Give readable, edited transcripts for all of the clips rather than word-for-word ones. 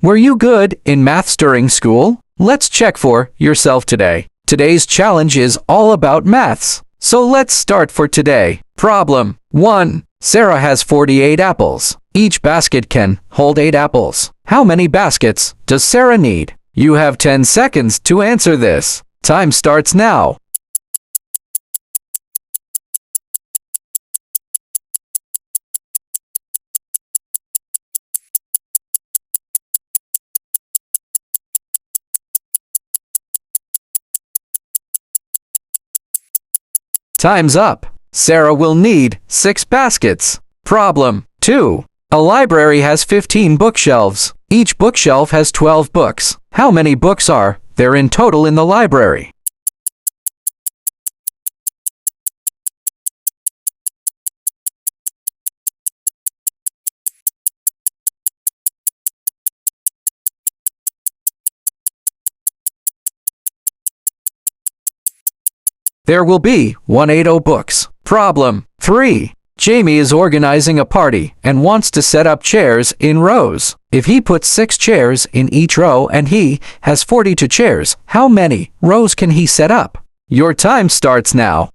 Were you good in maths during school? Let's check for yourself today. Today's challenge is all about maths. So let's start for today. Problem 1. Sarah has 48 apples. Each basket can hold 8 apples. How many baskets does Sarah need? You have 10 seconds to answer this. Time starts now. Time's up. Sarah will need 6 baskets. Problem 2. A library has 15 bookshelves. Each bookshelf has 12 books. How many books are there in total in the library? There will be 180 books. Problem 3. Jamie is organizing a party and wants to set up chairs in rows. If he puts 6 chairs in each row and he has 42 chairs, how many rows can he set up? Your time starts now.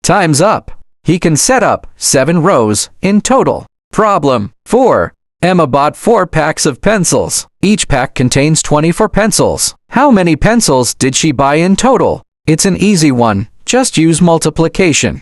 Time's up. He can set up 7 rows in total. Problem 4. Emma bought 4 packs of pencils. Each pack contains 24 pencils. How many pencils did she buy in total? It's an easy one. Just use multiplication.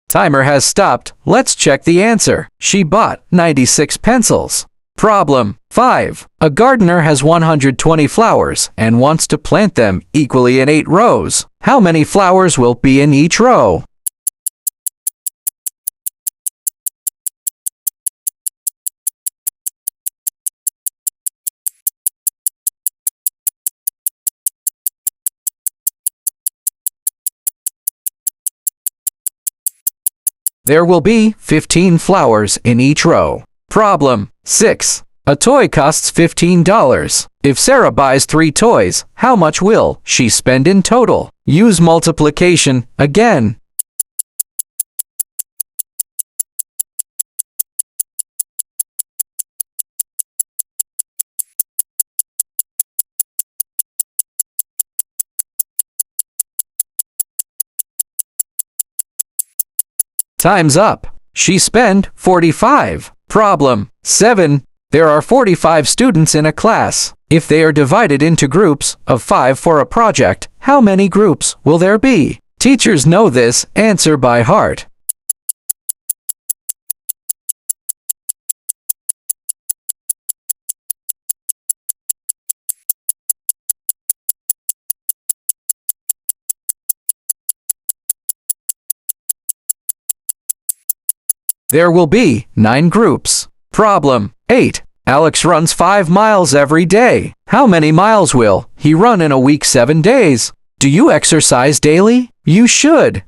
Timer has stopped. Let's check the answer. She bought 96 pencils. Problem 5. A gardener has 120 flowers and wants to plant them equally in 8 rows. How many flowers will be in each row? There will be 15 flowers in each row. Problem 6. A toy costs $15. If Sarah buys 3 toys, how much will she spend in total? Use multiplication again. Time's up. She spent 45. Problem 7. There are 45 students in a class. If they are divided into groups of 5 for a project, how many groups will there be? Teachers know this answer by heart. There will be 9 groups. Problem 8. Alex runs 5 miles every day. How many miles will he run in a week 7 days? Do you exercise daily? You should.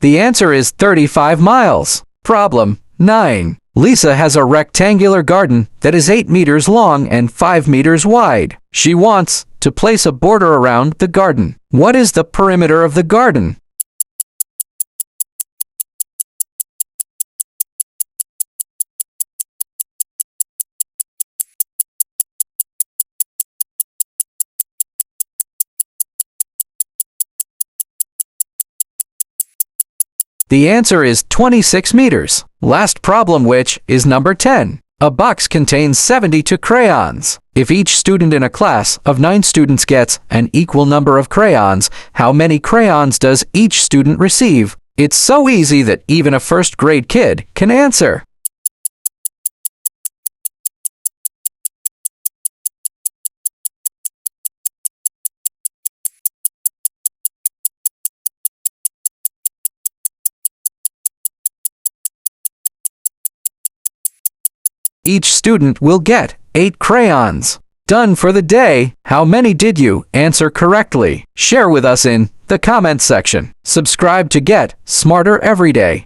The answer is 35 miles. Problem 9. Lisa has a rectangular garden that is 8 meters long and 5 meters wide. She wants to place a border around the garden. What is the perimeter of the garden? The answer is 26 meters. Last problem, which is number 10. A box contains 72 crayons. If each student in a class of 9 students gets an equal number of crayons, how many crayons does each student receive? It's so easy that even a first grade kid can answer. Each student will get 8 crayons. Done for the day. How many did you answer correctly? Share with us in the comment section. Subscribe to get smarter every day.